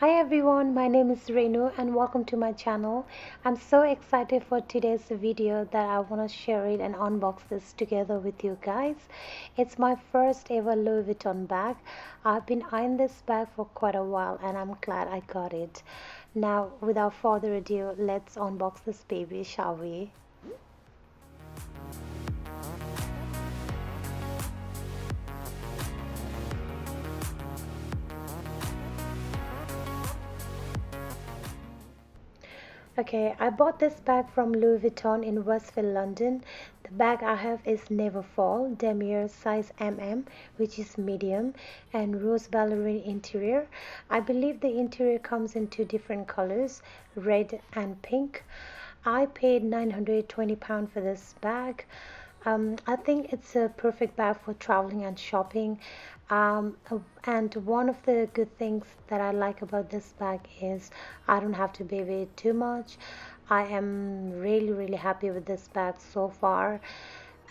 Hi everyone, my name is Renu and welcome to my channel. I'm so excited for today's video that I want to share it and unbox this together with you guys. It's my first ever Louis Vuitton bag. I've been eyeing this bag for quite a while and I'm glad I got it. Now, without further ado, let's unbox this baby, shall we? Okay, I bought this bag from Louis Vuitton in Westfield, London. The bag I have is Neverfull, demier size MM, which is medium, and rose ballerine interior. I believe the interior comes in two different colors, red and pink. I paid £920 for this bag. I think it's a perfect bag for traveling and shopping. And one of the good things that I like about this bag is I don't have to baby it too much. I am really happy with this bag so far.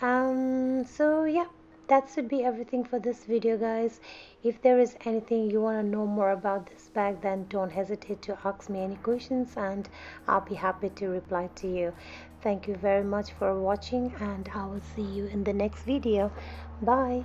So yeah, that should be everything for this video, guys. If there is anything you want to know more about this bag, then don't hesitate to ask me any questions and I'll be happy to reply to you. Thank you very much for watching and I will see you in the next video. Bye.